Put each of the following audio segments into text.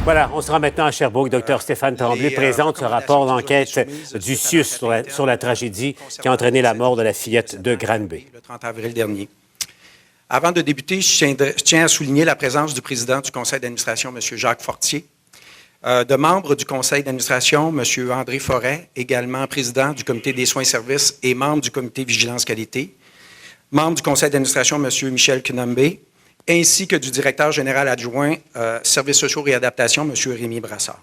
Voilà, on se rend maintenant à Sherbrooke. Dr Stéphane Tremblay présente ce rapport d'enquête du CIUS sur la tragédie qui a entraîné la mort de la fillette de Granby. Le 30 avril dernier. Avant de débuter, je tiens à souligner la présence du président du conseil d'administration, M. Jacques Fortier, de membres du conseil d'administration, M. André Forêt, également président du comité des soins et services et membre du comité vigilance qualité, membre du conseil d'administration, M. Michel Kounombe, ainsi que du directeur général adjoint Services sociaux et réadaptation, M. Rémi Brassard.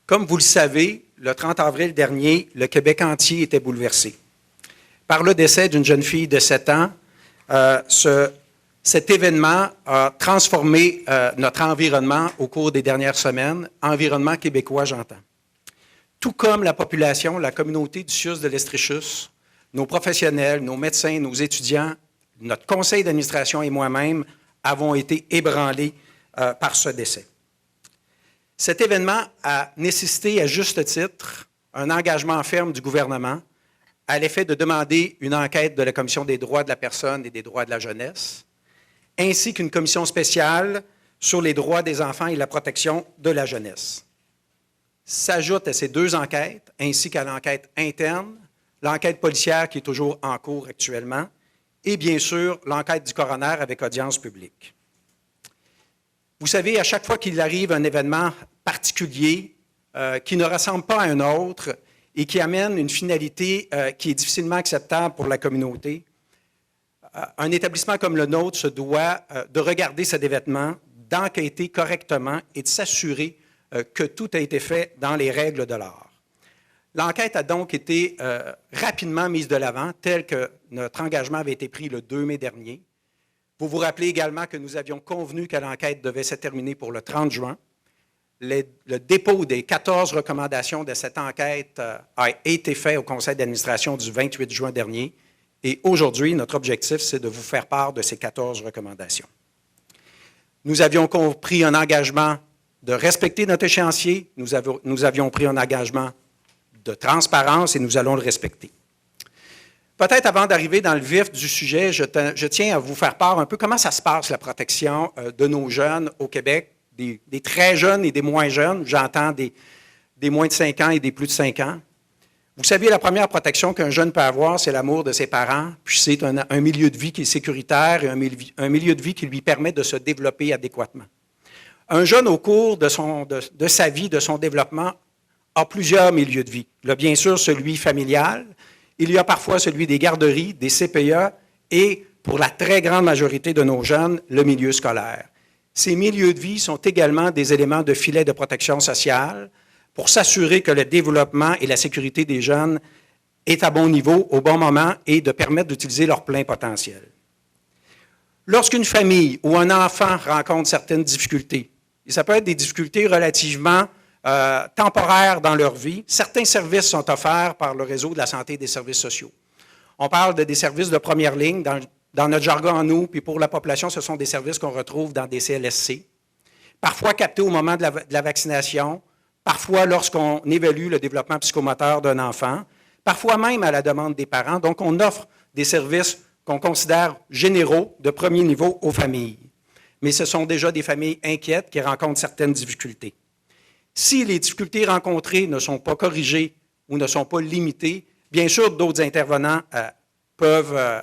Comme vous le savez, le 30 avril dernier, le Québec entier était bouleversé par le décès d'une jeune fille de 7 ans. Cet événement a transformé notre environnement au cours des dernières semaines, environnement québécois, j'entends. Tout comme la population, la communauté du CIUS de l'Estréchus, nos professionnels, nos médecins, nos étudiants, notre conseil d'administration et moi-même avons été ébranlés par ce décès. Cet événement a nécessité, à juste titre, un engagement ferme du gouvernement à l'effet de demander une enquête de la Commission des droits de la personne et des droits de la jeunesse, ainsi qu'une commission spéciale sur les droits des enfants et la protection de la jeunesse. S'ajoute à ces deux enquêtes, ainsi qu'à l'enquête interne, l'enquête policière qui est toujours en cours actuellement, et bien sûr, l'enquête du coroner avec audience publique. Vous savez, à chaque fois qu'il arrive un événement particulier qui ne ressemble pas à un autre et qui amène une finalité qui est difficilement acceptable pour la communauté, un établissement comme le nôtre se doit de regarder cet événement, d'enquêter correctement et de s'assurer que tout a été fait dans les règles de l'art. L'enquête a donc été rapidement mise de l'avant, tel que notre engagement avait été pris le 2 mai dernier. Vous vous rappelez également que nous avions convenu que l'enquête devait se terminer pour le 30 juin. Le dépôt des 14 recommandations de cette enquête a été fait au conseil d'administration du 28 juin dernier. Et aujourd'hui, notre objectif, c'est de vous faire part de ces 14 recommandations. Nous avions pris un engagement de respecter notre échéancier. Nous avions pris un engagement de transparence et nous allons le respecter. Peut-être avant d'arriver dans le vif du sujet, je tiens à vous faire part un peu comment ça se passe, la protection de nos jeunes au Québec, des très jeunes et des moins jeunes. J'entends des moins de 5 ans et des plus de 5 ans. Vous savez, la première protection qu'un jeune peut avoir, c'est l'amour de ses parents, puis c'est un milieu de vie qui est sécuritaire et un milieu de vie qui lui permet de se développer adéquatement. Un jeune, au cours de sa vie, de son développement, a plusieurs milieux de vie. Il y a bien sûr celui familial, il y a parfois celui des garderies, des CPE et, pour la très grande majorité de nos jeunes, le milieu scolaire. Ces milieux de vie sont également des éléments de filet de protection sociale pour s'assurer que le développement et la sécurité des jeunes est à bon niveau, au bon moment et de permettre d'utiliser leur plein potentiel. Lorsqu'une famille ou un enfant rencontre certaines difficultés, et ça peut être des difficultés relativement temporaires dans leur vie, certains services sont offerts par le réseau de la santé et des services sociaux. On parle des services de première ligne. Dans notre jargon, nous, puis pour la population, ce sont des services qu'on retrouve dans des CLSC, parfois captés au moment de la vaccination, parfois lorsqu'on évalue le développement psychomoteur d'un enfant, parfois même à la demande des parents. Donc, on offre des services qu'on considère généraux de premier niveau aux familles. Mais ce sont déjà des familles inquiètes qui rencontrent certaines difficultés. Si les difficultés rencontrées ne sont pas corrigées ou ne sont pas limitées, bien sûr, d'autres intervenants peuvent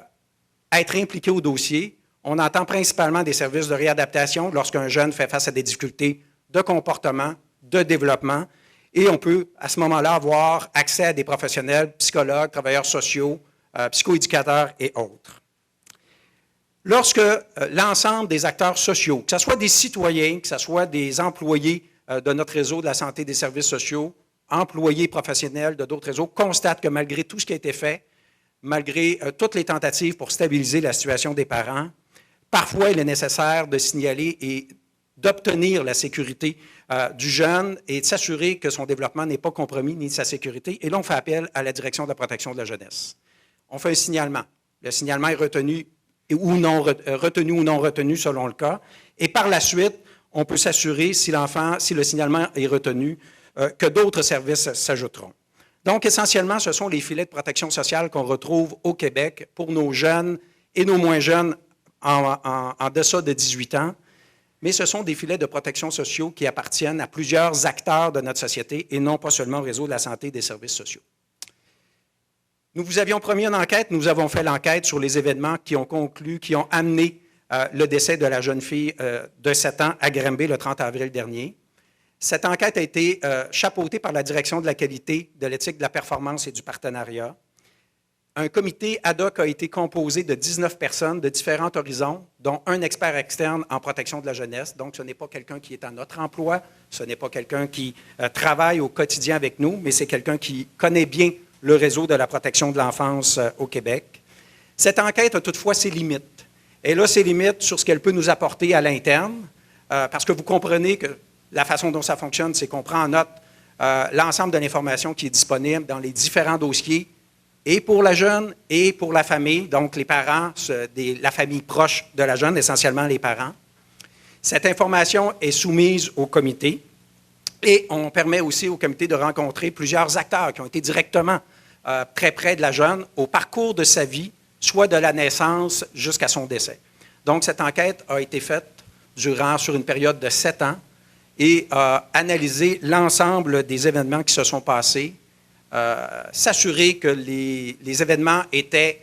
être impliqués au dossier. On entend principalement des services de réadaptation lorsqu'un jeune fait face à des difficultés de comportement, de développement, et on peut, à ce moment-là, avoir accès à des professionnels, psychologues, travailleurs sociaux, psychoéducateurs et autres. Lorsque l'ensemble des acteurs sociaux, que ce soit des citoyens, que ce soit des employés de notre réseau de la santé et des services sociaux, employés professionnels de d'autres réseaux, constatent que malgré tout ce qui a été fait, malgré toutes les tentatives pour stabiliser la situation des parents, parfois il est nécessaire de signaler et d'obtenir la sécurité du jeune et de s'assurer que son développement n'est pas compromis ni sa sécurité. Et là, on fait appel à la Direction de la protection de la jeunesse. On fait un signalement. Le signalement est retenu ou non retenu selon le cas. Et par la suite, on peut s'assurer, si le signalement est retenu, que d'autres services s'ajouteront. Donc, essentiellement, ce sont les filets de protection sociale qu'on retrouve au Québec pour nos jeunes et nos moins jeunes en deçà de 18 ans. mais ce sont des filets de protection sociaux qui appartiennent à plusieurs acteurs de notre société et non pas seulement au réseau de la santé et des services sociaux. Nous vous avions promis une enquête, nous avons fait l'enquête sur les événements qui ont conclu, qui ont amené le décès de la jeune fille de 7 ans à Granby le 30 avril dernier. Cette enquête a été chapeautée par la Direction de la qualité, de l'éthique, de la performance et du partenariat. Un comité ad hoc a été composé de 19 personnes de différents horizons, dont un expert externe en protection de la jeunesse. Donc, ce n'est pas quelqu'un qui est à notre emploi, ce n'est pas quelqu'un qui travaille au quotidien avec nous, mais c'est quelqu'un qui connaît bien le réseau de la protection de l'enfance au Québec. Cette enquête a toutefois ses limites. Elle a ses limites sur ce qu'elle peut nous apporter à l'interne, parce que vous comprenez que la façon dont ça fonctionne, c'est qu'on prend en note l'ensemble de l'information qui est disponible dans les différents dossiers, et pour la jeune et pour la famille, donc les parents, la famille proche de la jeune, essentiellement les parents. Cette information est soumise au comité et on permet aussi au comité de rencontrer plusieurs acteurs qui ont été directement très près de la jeune au parcours de sa vie, soit de la naissance jusqu'à son décès. Donc, cette enquête a été faite sur une période de 7 ans et a analysé l'ensemble des événements qui se sont passés, s'assurer que les événements étaient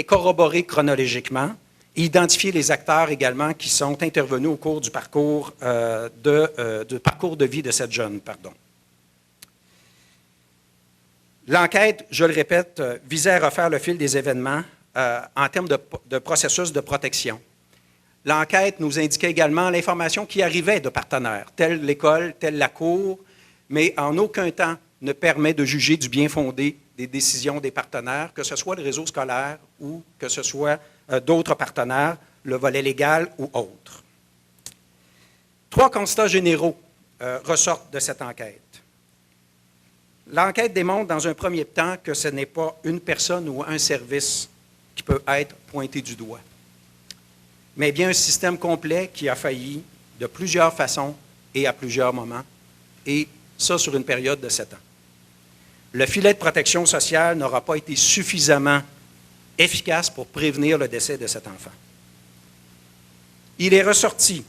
corroborés chronologiquement, et identifier les acteurs également qui sont intervenus au cours du parcours de vie de cette jeune. L'enquête, je le répète, visait à refaire le fil des événements en termes de processus de protection. L'enquête nous indiquait également l'information qui arrivait de partenaires, telle l'école, telle la cour, mais en aucun temps ne permet de juger du bien fondé des décisions des partenaires, que ce soit le réseau scolaire ou que ce soit d'autres partenaires, le volet légal ou autre. 3 constats généraux ressortent de cette enquête. L'enquête démontre dans un premier temps que ce n'est pas une personne ou un service qui peut être pointé du doigt, mais bien un système complet qui a failli de plusieurs façons et à plusieurs moments, et ça sur une période de 7 ans. Le filet de protection sociale n'aura pas été suffisamment efficace pour prévenir le décès de cet enfant. Il est ressorti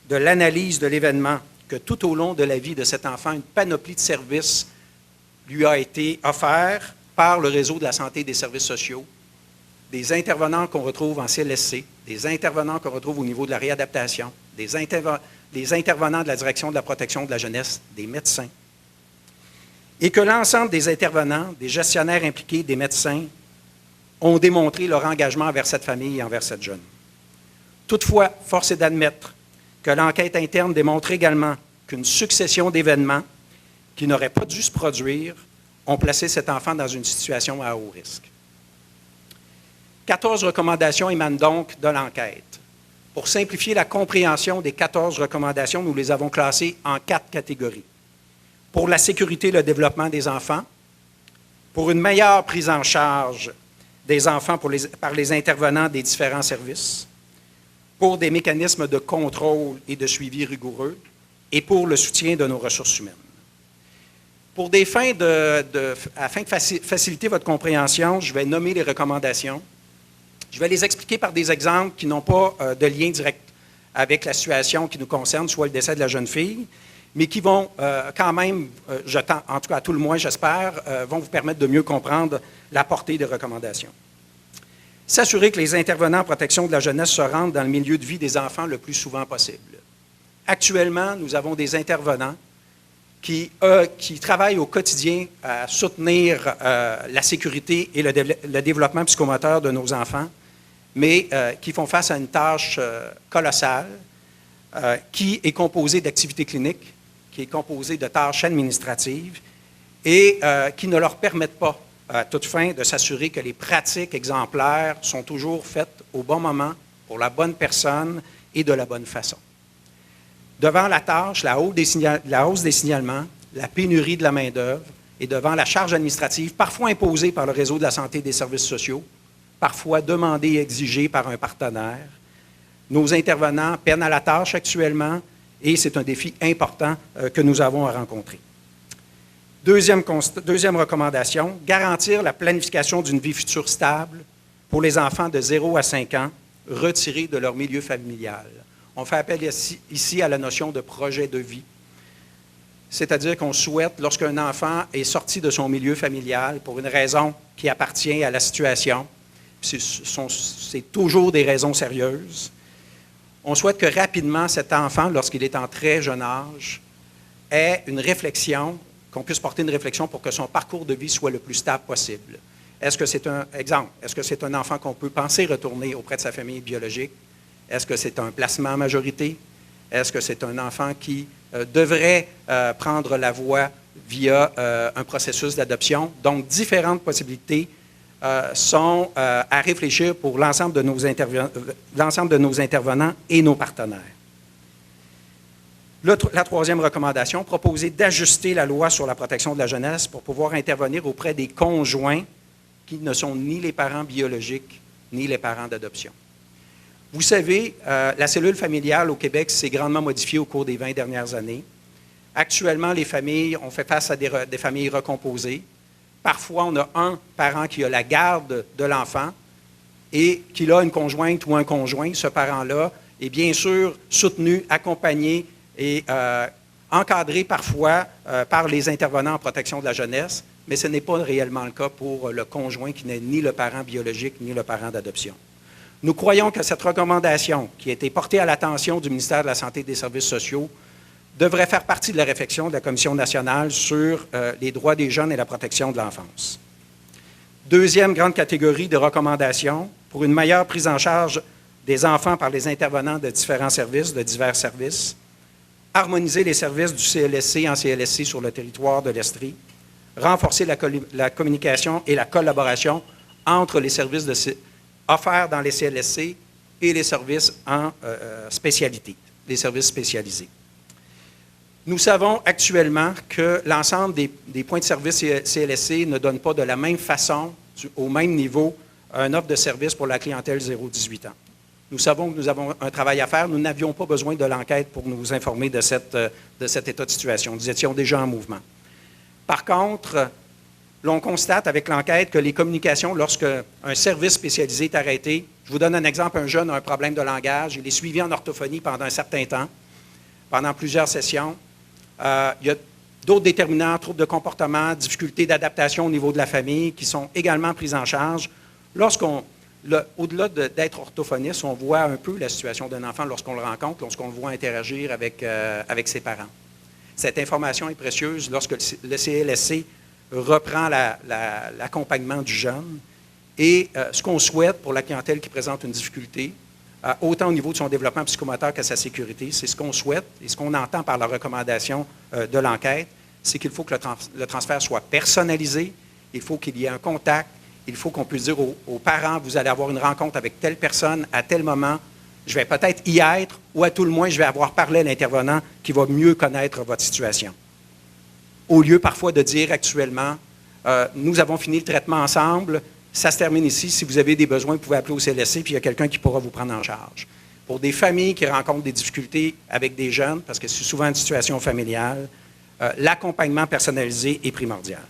de l'analyse de l'événement que tout au long de la vie de cet enfant, une panoplie de services lui a été offerte par le réseau de la santé et des services sociaux, des intervenants qu'on retrouve en CLSC, des intervenants qu'on retrouve au niveau de la réadaptation, des intervenants de la direction de la protection de la jeunesse, des médecins, et que l'ensemble des intervenants, des gestionnaires impliqués, des médecins, ont démontré leur engagement envers cette famille et envers cette jeune. Toutefois, force est d'admettre que l'enquête interne démontre également qu'une succession d'événements qui n'auraient pas dû se produire ont placé cet enfant dans une situation à haut risque. 14 recommandations émanent donc de l'enquête. Pour simplifier la compréhension des 14 recommandations, nous les avons classées en 4 catégories. Pour la sécurité et le développement des enfants, pour une meilleure prise en charge des enfants par les intervenants des différents services, pour des mécanismes de contrôle et de suivi rigoureux, et pour le soutien de nos ressources humaines. Pour des fins afin de faciliter votre compréhension, je vais nommer les recommandations. Je vais les expliquer par des exemples qui n'ont pas de lien direct avec la situation qui nous concerne, soit le décès de la jeune fille, mais qui vont quand même, en tout cas à tout le moins j'espère, vont vous permettre de mieux comprendre la portée des recommandations. S'assurer que les intervenants en protection de la jeunesse se rendent dans le milieu de vie des enfants le plus souvent possible. Actuellement, nous avons des intervenants qui travaillent au quotidien à soutenir la sécurité et le développement psychomoteur de nos enfants, mais qui font face à une tâche colossale qui est composée d'activités cliniques, qui est composée de tâches administratives et qui ne leur permettent pas, à toute fin, de s'assurer que les pratiques exemplaires sont toujours faites au bon moment, pour la bonne personne et de la bonne façon. Devant la tâche, la hausse des signalements, la pénurie de la main-d'œuvre et devant la charge administrative, parfois imposée par le réseau de la santé et des services sociaux, parfois demandée et exigée par un partenaire, nos intervenants peinent à la tâche actuellement et c'est un défi important que nous avons à rencontrer. Deuxième recommandation, garantir la planification d'une vie future stable pour les enfants de 0 à 5 ans retirés de leur milieu familial. On fait appel ici à la notion de projet de vie. C'est-à-dire qu'on souhaite, lorsqu'un enfant est sorti de son milieu familial pour une raison qui appartient à la situation, c'est toujours des raisons sérieuses, on souhaite que rapidement cet enfant, lorsqu'il est en très jeune âge, ait une réflexion, qu'on puisse porter une réflexion pour que son parcours de vie soit le plus stable possible. Est-ce que c'est un enfant qu'on peut penser retourner auprès de sa famille biologique? Est-ce que c'est un placement en majorité? Est-ce que c'est un enfant qui devrait prendre la voie via un processus d'adoption? Donc, différentes possibilités sont à réfléchir pour l'ensemble de nos intervenants et nos partenaires. La troisième recommandation, proposer d'ajuster la loi sur la protection de la jeunesse pour pouvoir intervenir auprès des conjoints qui ne sont ni les parents biologiques ni les parents d'adoption. Vous savez, la cellule familiale au Québec s'est grandement modifiée au cours des 20 dernières années. Actuellement, les familles, on fait face à des familles recomposées. Parfois, on a un parent qui a la garde de l'enfant et qu'il a une conjointe ou un conjoint. Ce parent-là est bien sûr soutenu, accompagné et encadré parfois par les intervenants en protection de la jeunesse, mais ce n'est pas réellement le cas pour le conjoint qui n'est ni le parent biologique ni le parent d'adoption. Nous croyons que cette recommandation, qui a été portée à l'attention du ministère de la Santé et des Services sociaux, devrait faire partie de la réflexion de la Commission nationale sur les droits des jeunes et la protection de l'enfance. Deuxième grande catégorie de recommandations, pour une meilleure prise en charge des enfants par les intervenants de différents services, de divers services, harmoniser les services du CLSC en CLSC sur le territoire de l'Estrie, renforcer la communication et la collaboration entre les services offerts dans les CLSC et les services en spécialité, les services spécialisés. Nous savons actuellement que l'ensemble des points de service CLSC ne donnent pas de la même façon, au même niveau, une offre de service pour la clientèle 0-18 ans. Nous savons que nous avons un travail à faire. Nous n'avions pas besoin de l'enquête pour nous informer de cet état de situation. Nous étions déjà en mouvement. Par contre, l'on constate avec l'enquête que les communications, lorsqu'un service spécialisé est arrêté, je vous donne un exemple, un jeune a un problème de langage, il est suivi en orthophonie pendant un certain temps, pendant plusieurs sessions. Il y a d'autres déterminants, troubles de comportement, difficultés d'adaptation au niveau de la famille qui sont également pris en charge. Au-delà d'être orthophoniste, on voit un peu la situation d'un enfant lorsqu'on le rencontre, lorsqu'on le voit interagir avec ses parents. Cette information est précieuse lorsque le CLSC reprend l'accompagnement du jeune. Et ce qu'on souhaite pour la clientèle qui présente une difficulté, autant au niveau de son développement psychomoteur que sa sécurité, c'est ce qu'on souhaite et ce qu'on entend par la recommandation de l'enquête, c'est qu'il faut que le transfert soit personnalisé, il faut qu'il y ait un contact, il faut qu'on puisse dire aux parents, vous allez avoir une rencontre avec telle personne à tel moment, je vais peut-être y être, ou à tout le moins, je vais avoir parlé à l'intervenant qui va mieux connaître votre situation. Au lieu parfois de dire actuellement, nous avons fini le traitement ensemble, ça se termine ici, si vous avez des besoins, vous pouvez appeler au CLSC, puis il y a quelqu'un qui pourra vous prendre en charge. Pour des familles qui rencontrent des difficultés avec des jeunes, parce que c'est souvent une situation familiale, l'accompagnement personnalisé est primordial.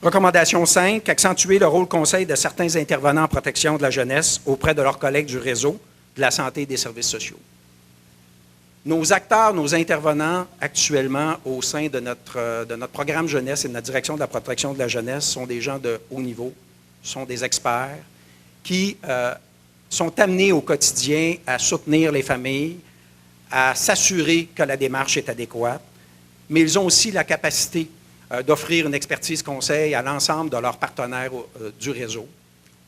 Recommandation 5, accentuer le rôle conseil de certains intervenants en protection de la jeunesse auprès de leurs collègues du réseau de la santé et des services sociaux. Nos acteurs, nos intervenants actuellement au sein de notre programme jeunesse et de notre direction de la protection de la jeunesse sont des gens de haut niveau, sont des experts qui sont amenés au quotidien à soutenir les familles, à s'assurer que la démarche est adéquate, mais ils ont aussi la capacité d'offrir une expertise conseil à l'ensemble de leurs partenaires du réseau,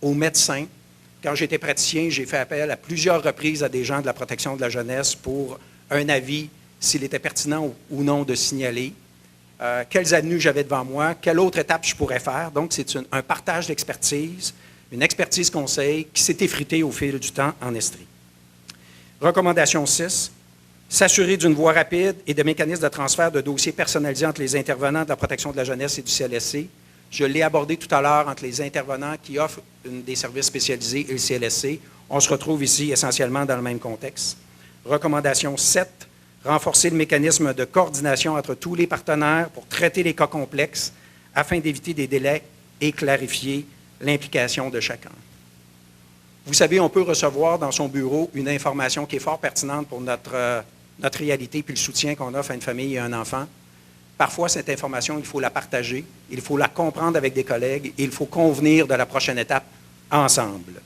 aux médecins. Quand j'étais praticien, j'ai fait appel à plusieurs reprises à des gens de la protection de la jeunesse pour un avis, s'il était pertinent ou non de signaler, quelles avenues j'avais devant moi, quelle autre étape je pourrais faire. Donc, c'est un partage d'expertise, une expertise conseil qui s'est effritée au fil du temps en Estrie. Recommandation 6, s'assurer d'une voie rapide et de mécanismes de transfert de dossiers personnalisés entre les intervenants de la protection de la jeunesse et du CLSC. Je l'ai abordé tout à l'heure entre les intervenants qui offrent des services spécialisés et le CLSC. On se retrouve ici essentiellement dans le même contexte. Recommandation 7, renforcer le mécanisme de coordination entre tous les partenaires pour traiter les cas complexes afin d'éviter des délais et clarifier l'implication de chacun. Vous savez, on peut recevoir dans son bureau une information qui est fort pertinente pour notre réalité puis le soutien qu'on offre à une famille et à un enfant. Parfois, cette information, il faut la partager, il faut la comprendre avec des collègues et il faut convenir de la prochaine étape ensemble.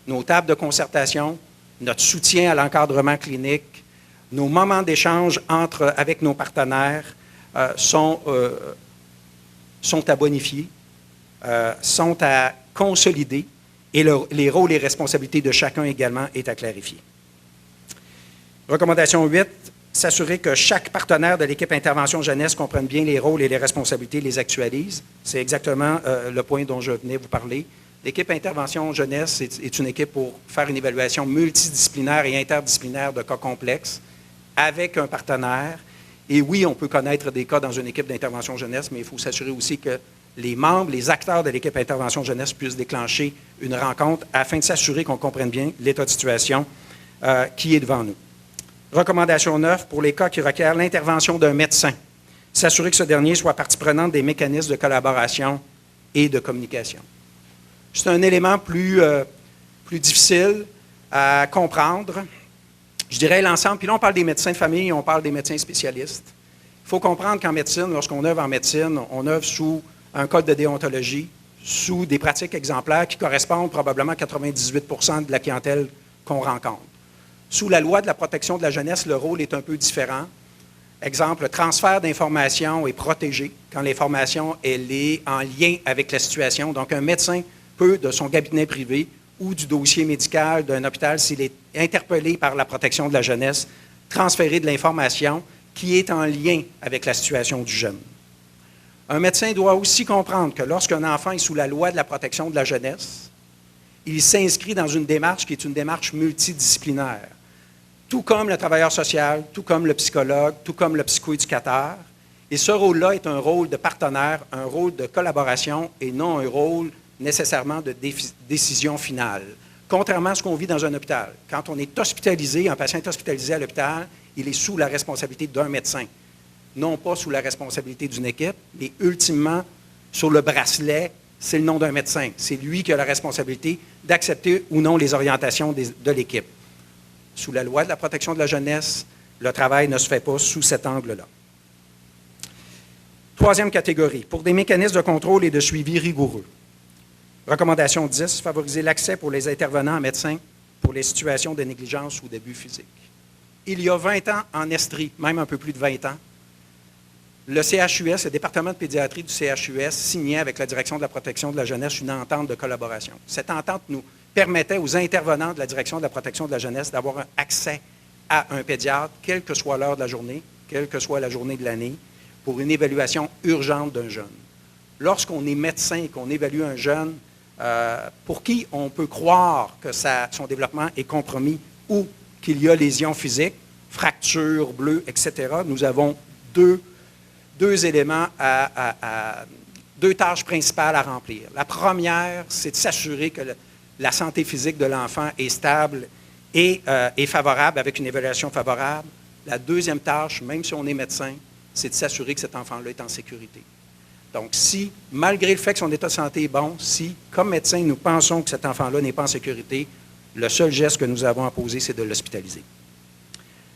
Nos tables de concertation, notre soutien à l'encadrement clinique, nos moments d'échange avec nos partenaires sont à bonifier, sont à consolider et les rôles et responsabilités de chacun également est à clarifier. Recommandation 8, s'assurer que chaque partenaire de l'équipe Intervention Jeunesse comprenne bien les rôles et les responsabilités, les actualise. C'est exactement le point dont je venais vous parler. L'équipe Intervention Jeunesse est une équipe pour faire une évaluation multidisciplinaire et interdisciplinaire de cas complexes avec un partenaire. Et oui, on peut connaître des cas dans une équipe d'Intervention Jeunesse, mais il faut s'assurer aussi que les membres, les acteurs de l'équipe Intervention Jeunesse puissent déclencher une rencontre afin de s'assurer qu'on comprenne bien l'état de situation qui est devant nous. Recommandation 9, pour les cas qui requièrent l'intervention d'un médecin, s'assurer que ce dernier soit partie prenante des mécanismes de collaboration et de communication. C'est un élément plus difficile à comprendre. Je dirais l'ensemble, puis là on parle des médecins de famille, on parle des médecins spécialistes. Il faut comprendre qu'en médecine, lorsqu'on œuvre en médecine, on œuvre sous un code de déontologie, sous des pratiques exemplaires qui correspondent probablement à 98 % de la clientèle qu'on rencontre. Sous la loi de la protection de la jeunesse, le rôle est un peu différent. Exemple, le transfert d'informations est protégé quand l'information est en lien avec la situation. Donc, un médecin peut, de son cabinet privé ou du dossier médical d'un hôpital, s'il est interpellé par la protection de la jeunesse, transférer de l'information qui est en lien avec la situation du jeune. Un médecin doit aussi comprendre que lorsqu'un enfant est sous la loi de la protection de la jeunesse, il s'inscrit dans une démarche qui est une démarche multidisciplinaire. Tout comme le travailleur social, tout comme le psychologue, tout comme le psychoéducateur. Et ce rôle-là est un rôle de partenaire, un rôle de collaboration et non un rôle nécessairement de décision finale. Contrairement à ce qu'on vit dans un hôpital. Quand on est hospitalisé, un patient est hospitalisé à l'hôpital, il est sous la responsabilité d'un médecin. Non pas sous la responsabilité d'une équipe, mais ultimement, sur le bracelet, c'est le nom d'un médecin. C'est lui qui a la responsabilité d'accepter ou non les orientations de l'équipe. Sous la loi de la protection de la jeunesse, le travail ne se fait pas sous cet angle-là. Troisième catégorie, pour des mécanismes de contrôle et de suivi rigoureux. Recommandation 10, favoriser l'accès pour les intervenants en médecins pour les situations de négligence ou d'abus physiques. Il y a 20 ans, en Estrie, même un peu plus de 20 ans, le CHUS, le département de pédiatrie du CHUS, signait avec la direction de la protection de la jeunesse une entente de collaboration. Cette entente nous permettait aux intervenants de la direction de la protection de la jeunesse d'avoir un accès à un pédiatre, quelle que soit l'heure de la journée, quelle que soit la journée de l'année, pour une évaluation urgente d'un jeune. Lorsqu'on est médecin et qu'on évalue un jeune, pour qui on peut croire que son développement est compromis ou qu'il y a lésions physiques, fractures bleues, etc., nous avons deux éléments, deux tâches principales à remplir. La première, c'est de s'assurer que la santé physique de l'enfant est stable et est favorable, avec une évaluation favorable. La deuxième tâche, même si on est médecin, c'est de s'assurer que cet enfant-là est en sécurité. Donc, si, malgré le fait que son état de santé est bon, si, comme médecin, nous pensons que cet enfant-là n'est pas en sécurité, le seul geste que nous avons à poser, c'est de l'hospitaliser.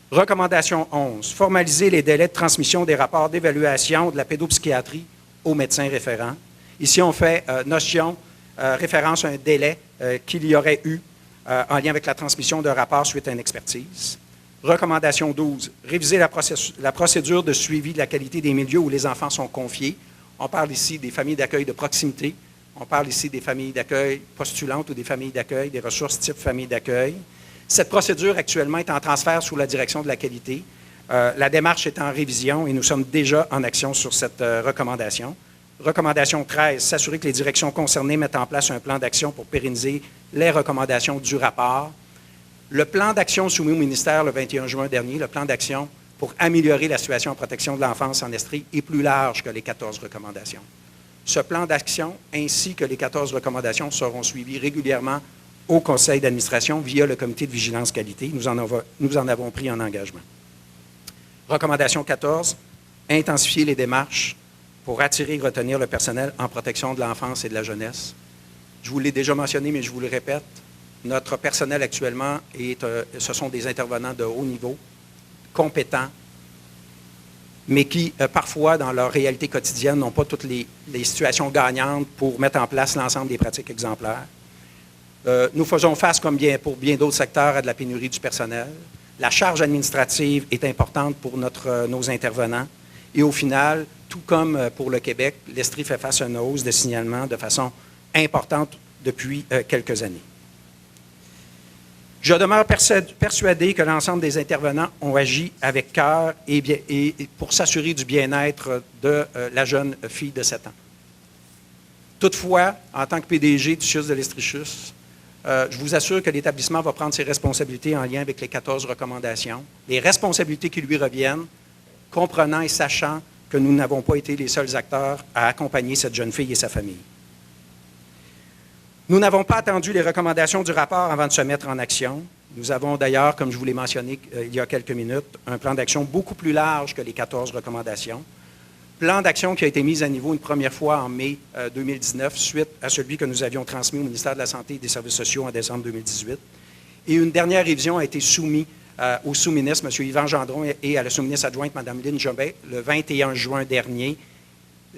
Recommandation 11, formaliser les délais de transmission des rapports d'évaluation de la pédopsychiatrie aux médecins référents. Ici, on fait référence à un délai qu'il y aurait eu en lien avec la transmission d'un rapport suite à une expertise. Recommandation 12, réviser la procédure de suivi de la qualité des milieux où les enfants sont confiés. On parle ici des familles d'accueil de proximité. On parle ici des familles d'accueil postulantes ou des familles d'accueil, des ressources type famille d'accueil. Cette procédure actuellement est en transfert sous la direction de la qualité. La démarche est en révision et nous sommes déjà en action sur cette recommandation. Recommandation 13, s'assurer que les directions concernées mettent en place un plan d'action pour pérenniser les recommandations du rapport. Le plan d'action soumis au ministère le 21 juin dernier, le plan d'action pour améliorer la situation en protection de l'enfance en Estrie, est plus large que les 14 recommandations. Ce plan d'action ainsi que les 14 recommandations seront suivis régulièrement au conseil d'administration via le comité de vigilance qualité. Nous en avons pris un engagement. Recommandation 14, intensifier les démarches pour attirer et retenir le personnel en protection de l'enfance et de la jeunesse. Je vous l'ai déjà mentionné, mais je vous le répète, Notre personnel actuellement, ce sont des intervenants de haut niveau, compétents, mais qui, parfois, dans leur réalité quotidienne, n'ont pas toutes les situations gagnantes pour mettre en place l'ensemble des pratiques exemplaires. Nous faisons face, comme pour bien d'autres secteurs, à de la pénurie du personnel. La charge administrative est importante pour nos intervenants. Et au final, tout comme pour le Québec, l'Estrie fait face à une hausse de signalement de façon importante depuis quelques années. Je demeure persuadé que l'ensemble des intervenants ont agi avec cœur et pour s'assurer du bien-être de la jeune fille de 7 ans. Toutefois, en tant que PDG du CIUS de l'Estrie-Chus, je vous assure que l'établissement va prendre ses responsabilités en lien avec les 14 recommandations, les responsabilités qui lui reviennent, comprenant et sachant que nous n'avons pas été les seuls acteurs à accompagner cette jeune fille et sa famille. Nous n'avons pas attendu les recommandations du rapport avant de se mettre en action. Nous avons d'ailleurs, comme je vous l'ai mentionné il y a quelques minutes, un plan d'action beaucoup plus large que les 14 recommandations. Plan d'action qui a été mis à niveau une première fois en mai 2019, suite à celui que nous avions transmis au ministère de la Santé et des Services sociaux en décembre 2018. Et une dernière révision a été soumise au sous-ministre, M. Yvan Gendron, et à la sous-ministre adjointe, Mme Lynne Jobin, le 21 juin dernier,